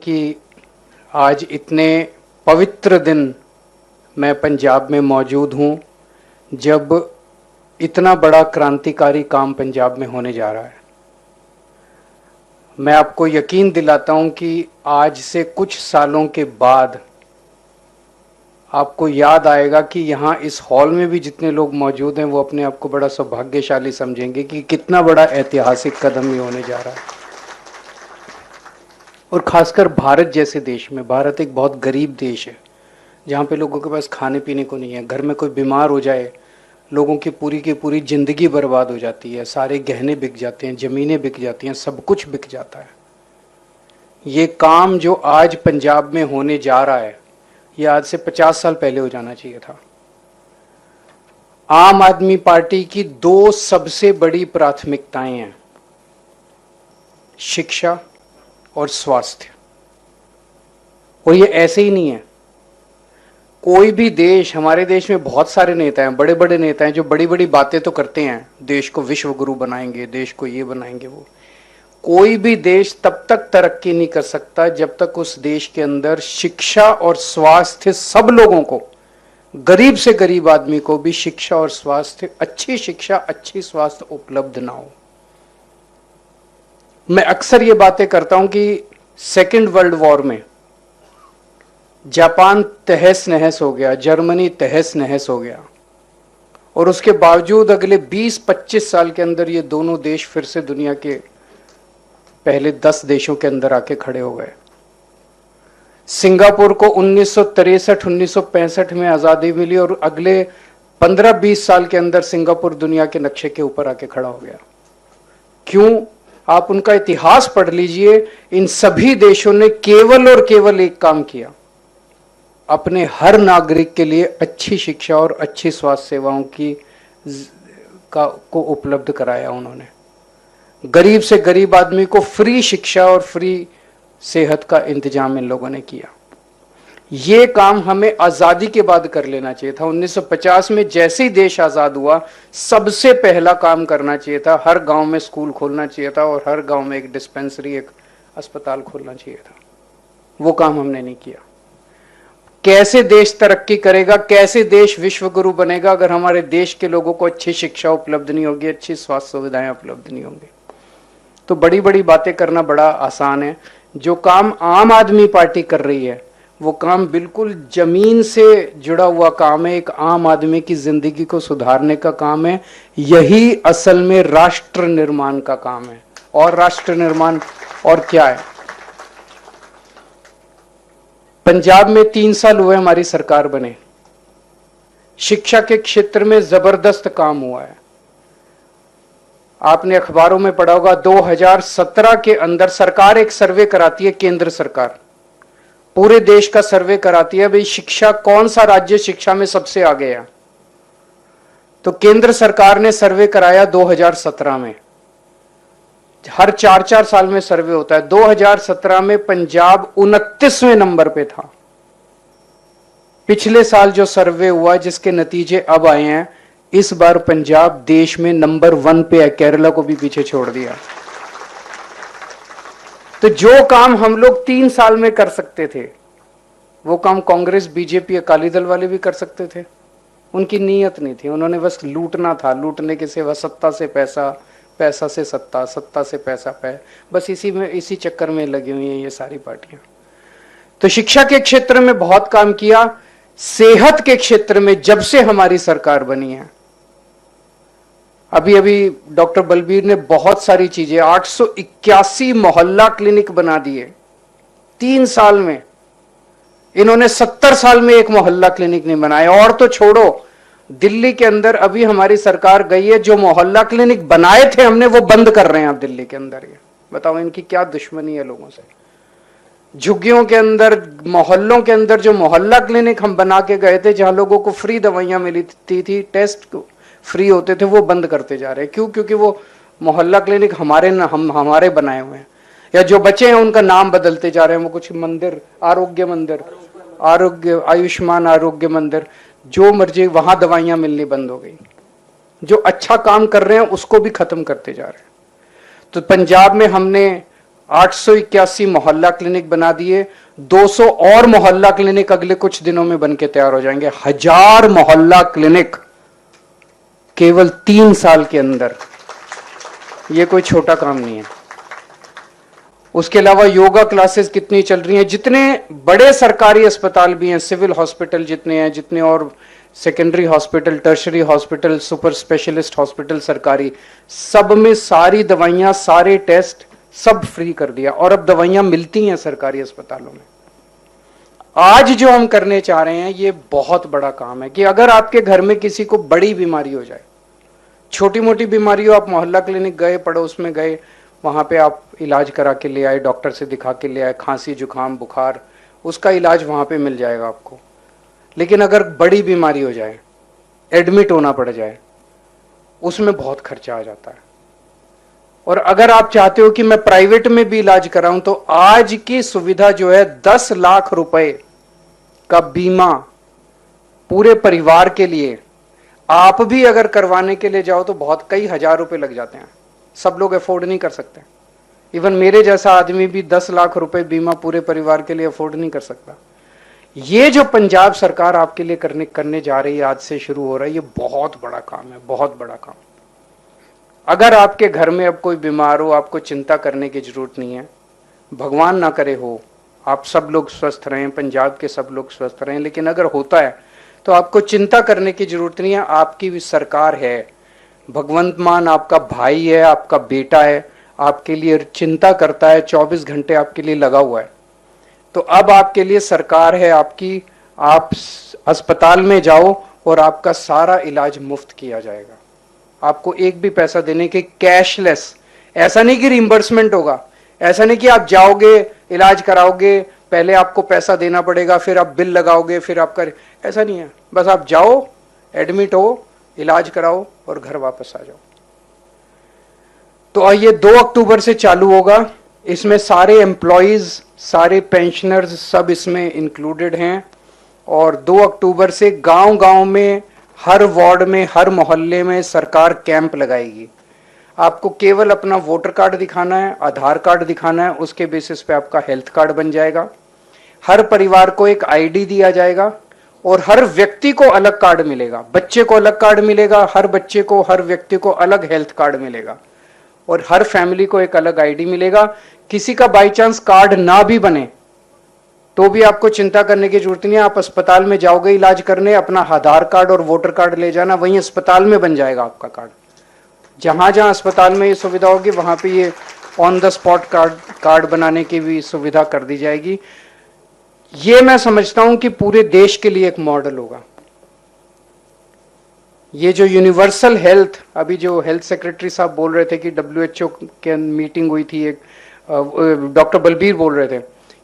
कि आज इतने पवित्र दिन मैं पंजाब में मौजूद हूं, जब इतना बड़ा क्रांतिकारी काम पंजाब में होने जा रहा है। मैं आपको यकीन दिलाता हूं कि आज से कुछ सालों के बाद आपको याद आएगा कि यहाँ इस हॉल में भी जितने लोग मौजूद हैं वो अपने आप को बड़ा सौभाग्यशाली समझेंगे कि कितना बड़ा ऐतिहासिक कदम ये होने जा रहा है। और खासकर भारत जैसे देश में, भारत एक बहुत गरीब देश है जहाँ पे लोगों के पास खाने पीने को नहीं है। घर में कोई बीमार हो जाए, लोगों की पूरी ज़िंदगी बर्बाद हो जाती है, सारे गहने बिक जाते हैं, ज़मीनें बिक जाती हैं, सब कुछ बिक जाता है। ये काम जो आज पंजाब में होने जा रहा है, ये आज से 50 साल पहले हो जाना चाहिए था। आम आदमी पार्टी की दो सबसे बड़ी प्राथमिकताएं हैं, शिक्षा और स्वास्थ्य। और ये ऐसे ही नहीं है। कोई भी देश, हमारे देश में बहुत सारे नेता हैं, बड़े बड़े नेता हैं जो बड़ी बड़ी बातें तो करते हैं, देश को विश्व गुरु बनाएंगे, देश को ये बनाएंगे वो। कोई भी देश तब तक तरक्की नहीं कर सकता जब तक उस देश के अंदर शिक्षा और स्वास्थ्य सब लोगों को, गरीब से गरीब आदमी को भी शिक्षा और स्वास्थ्य, अच्छी शिक्षा अच्छी स्वास्थ्य उपलब्ध ना हो। मैं अक्सर ये बातें करता हूं कि सेकेंड वर्ल्ड वॉर में जापान तहस नहस हो गया, जर्मनी तहस नहस हो गया, और उसके बावजूद अगले 20-25 साल के अंदर ये दोनों देश फिर से दुनिया के पहले 10 देशों के अंदर आके खड़े हो गए। सिंगापुर को 1963-1965 में आजादी मिली और अगले 15-20 साल के अंदर सिंगापुर दुनिया के नक्शे के ऊपर आके खड़ा हो गया। क्यों? आप उनका इतिहास पढ़ लीजिए। इन सभी देशों ने केवल और केवल एक काम किया, अपने हर नागरिक के लिए अच्छी शिक्षा और अच्छी स्वास्थ्य सेवाओं को उपलब्ध कराया। उन्होंने गरीब से गरीब आदमी को फ्री शिक्षा और फ्री सेहत का इंतजाम इन लोगों ने किया। ये काम हमें आज़ादी के बाद कर लेना चाहिए था। 1950 में जैसे ही देश आज़ाद हुआ, सबसे पहला काम करना चाहिए था, हर गांव में स्कूल खोलना चाहिए था और हर गांव में एक डिस्पेंसरी, एक अस्पताल खोलना चाहिए था। वो काम हमने नहीं किया। कैसे देश तरक्की करेगा, कैसे देश विश्व गुरु बनेगा अगर हमारे देश के लोगों को अच्छी शिक्षा उपलब्ध नहीं होगी, अच्छी स्वास्थ्य सुविधाएं उपलब्ध नहीं होंगी। तो बड़ी बड़ी बातें करना बड़ा आसान है। जो काम आम आदमी पार्टी कर रही है वो काम बिल्कुल जमीन से जुड़ा हुआ काम है, एक आम आदमी की जिंदगी को सुधारने का काम है। यही असल में राष्ट्र निर्माण का काम है। और राष्ट्र निर्माण और क्या है? पंजाब में 3 साल हुए हमारी सरकार बने, शिक्षा के क्षेत्र में जबरदस्त काम हुआ है। आपने अखबारों में पढ़ा होगा, 2017 के अंदर सरकार एक सर्वे कराती है, केंद्र सरकार पूरे देश का सर्वे कराती है, भाई शिक्षा, कौन सा राज्य शिक्षा में सबसे आगे है। तो केंद्र सरकार ने सर्वे कराया 2017 में। हर 4-4 साल में सर्वे होता है। 2017 में पंजाब 29वें नंबर पे था। पिछले साल जो सर्वे हुआ जिसके नतीजे अब आए हैं, इस बार पंजाब देश में नंबर 1 पे है, केरला को भी पीछे छोड़ दिया। तो जो काम हम लोग 3 साल में कर सकते थे, वो काम कांग्रेस, बीजेपी, अकाली दल वाले भी कर सकते थे। उनकी नीयत नहीं थी, उन्होंने बस लूटना था, लूटने के सिवा सत्ता से पैसा, पैसा से सत्ता, सत्ता से पैसा, बस इसी चक्कर में लगी हुई हैं ये सारी पार्टियां। तो शिक्षा के क्षेत्र में बहुत काम किया। सेहत के क्षेत्र में जब से हमारी सरकार बनी है, अभी डॉक्टर बलबीर ने बहुत सारी चीजें, 881 मोहल्ला क्लिनिक बना दिए 3 साल में। इन्होंने 70 साल में एक मोहल्ला क्लिनिक नहीं बनाया। और तो छोड़ो, दिल्ली के अंदर अभी हमारी सरकार गई है, जो मोहल्ला क्लिनिक बनाए थे हमने वो बंद कर रहे हैं आप दिल्ली के अंदर। ये बताओ इनकी क्या दुश्मनी है लोगों से। झुग्गियों के अंदर, मोहल्लों के अंदर जो मोहल्ला क्लिनिक हम बना के गए थे, जहां लोगों को फ्री दवाइयां मिलती थी, टेस्ट फ्री होते थे, वो बंद करते जा रहे हैं। क्यों? क्योंकि वो मोहल्ला क्लिनिक हमारे बनाए हुए हैं, या जो बचे हैं उनका नाम बदलते जा रहे हैं। वो कुछ मंदिर, आरोग्य मंदिर, आयुष्मान आरोग्य मंदिर, जो मर्जी, वहां दवाइयां मिलनी बंद हो गई। जो अच्छा काम कर रहे हैं उसको भी खत्म करते जा रहे हैं। तो पंजाब में हमने 881 मोहल्ला क्लिनिक बना दिए, 200 और मोहल्ला क्लिनिक अगले कुछ दिनों में बनके तैयार हो जाएंगे। 1000 मोहल्ला क्लिनिक केवल 3 साल के अंदर, यह कोई छोटा काम नहीं है। उसके अलावा योगा क्लासेस कितनी चल रही हैं, जितने बड़े सरकारी अस्पताल भी हैं, सिविल हॉस्पिटल जितने हैं, जितने और secondary hospital, tertiary hospital, super specialist hospital सरकारी, सब में सारी दवाइयां, सारे टेस्ट सब फ्री कर दिया। और अब दवाइयां मिलती हैं सरकारी अस्पतालों में। आज जो हम करने चाह रहे हैं ये बहुत बड़ा काम है कि अगर आपके घर में किसी को बड़ी बीमारी हो जाए, छोटी मोटी बीमारी हो, आप मोहल्ला क्लिनिक गए, पड़ोस में गए, वहां पे आप इलाज करा के ले आए, डॉक्टर से दिखा के ले आए, खांसी जुकाम बुखार, उसका इलाज वहां पे मिल जाएगा आपको। लेकिन अगर बड़ी बीमारी हो जाए, एडमिट होना पड़ जाए, उसमें बहुत खर्चा आ जाता है। और अगर आप चाहते हो कि मैं प्राइवेट में भी इलाज कराऊं, तो आज की सुविधा जो है 10 लाख रुपए का बीमा पूरे परिवार के लिए, आप भी अगर करवाने के लिए जाओ तो बहुत कई हजार रुपए लग जाते हैं। सब लोग अफोर्ड नहीं कर सकते। इवन मेरे जैसा आदमी भी 10 लाख रुपए बीमा पूरे परिवार के लिए अफोर्ड नहीं कर सकता। ये जो पंजाब सरकार आपके लिए करने जा रही है, आज से शुरू हो रहा है, ये बहुत बड़ा काम है, बहुत बड़ा काम। अगर आपके घर में अब कोई बीमार हो, आपको चिंता करने की जरूरत नहीं है। भगवान ना करे हो, आप सब लोग स्वस्थ रहें, पंजाब के सब लोग स्वस्थ रहें, लेकिन अगर होता है तो आपको चिंता करने की जरूरत नहीं है। आपकी भी सरकार है, भगवंत मान आपका भाई है, आपका बेटा है, आपके लिए चिंता करता है, 24 घंटे आपके लिए लगा हुआ है। तो अब आपके लिए सरकार है आपकी, आप अस्पताल में जाओ और आपका सारा इलाज मुफ्त किया जाएगा। आपको एक भी पैसा देने के, कैशलेस। ऐसा नहीं कि रिइंबर्समेंट होगा, ऐसा नहीं कि आप जाओगे इलाज कराओगे, पहले आपको पैसा देना पड़ेगा, फिर आप बिल लगाओगे, फिर आपका, ऐसा नहीं है। बस आप जाओ, एडमिट हो, इलाज कराओ और घर वापस आ जाओ। तो ये 2 अक्टूबर से चालू होगा। इसमें सारे एम्प्लॉयज, सारे पेंशनर्स सब इसमें इंक्लूडेड हैं। और 2 अक्टूबर से गांव गांव में, हर वार्ड में, हर मोहल्ले में सरकार कैंप लगाएगी। आपको केवल अपना वोटर कार्ड दिखाना है, आधार कार्ड दिखाना है, उसके बेसिस पे आपका हेल्थ कार्ड बन जाएगा। हर परिवार को एक आईडी दिया जाएगा और हर व्यक्ति को अलग कार्ड मिलेगा। बच्चे को अलग कार्ड मिलेगा, हर बच्चे को, हर व्यक्ति को अलग हेल्थ कार्ड मिलेगा और हर फैमिली को एक अलग आईडी मिलेगा। किसी का बाई चांस कार्ड ना भी बने तो भी आपको चिंता करने की जरूरत नहीं है। आप अस्पताल में जाओगे इलाज करने, अपना आधार कार्ड और वोटर कार्ड ले जाना, वहीं अस्पताल में बन जाएगा आपका कार्ड। जहां जहां अस्पताल में ये सुविधा होगी वहां पे ये ऑन द स्पॉट कार्ड बनाने की भी सुविधा कर दी जाएगी। ये मैं समझता हूं कि पूरे देश के लिए एक मॉडल होगा। ये जो यूनिवर्सल हेल्थ, अभी जो हेल्थ सेक्रेटरी साहब बोल रहे थे कि WHO के मीटिंग हुई थी, एक डॉक्टर बलबीर बोल रहे थे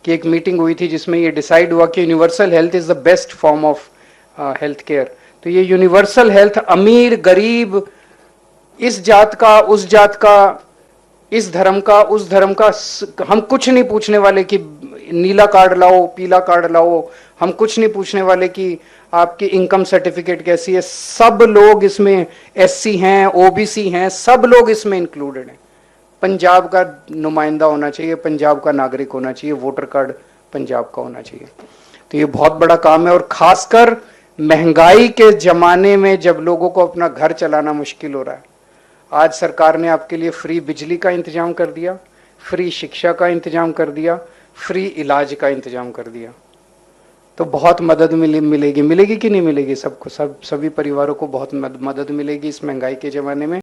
कि एक मीटिंग हुई थी जिसमें ये डिसाइड हुआ कि universal health is the best form of health care. तो ये यूनिवर्सल हेल्थ अमीर गरीब, इस जात का उस जात का, इस धर्म का उस धर्म का, हम कुछ नहीं पूछने वाले कि नीला कार्ड लाओ, पीला कार्ड लाओ, हम कुछ नहीं पूछने वाले कि आपकी इनकम सर्टिफिकेट कैसी है। सब लोग इसमें SC हैं, OBC हैं, सब लोग इसमें इंक्लूडेड हैं। पंजाब का नुमाइंदा होना चाहिए, पंजाब का नागरिक होना चाहिए, वोटर कार्ड पंजाब का होना चाहिए। तो ये बहुत बड़ा काम है। और खासकर महंगाई के जमाने में जब लोगों को अपना घर चलाना मुश्किल हो रहा है, आज सरकार ने आपके लिए फ्री बिजली का इंतजाम कर दिया, फ्री शिक्षा का इंतजाम कर दिया, फ्री इलाज का इंतजाम कर दिया। तो बहुत मदद मिलेगी कि नहीं मिलेगी? सबको, सभी परिवारों को बहुत मदद मिलेगी इस महंगाई के ज़माने में।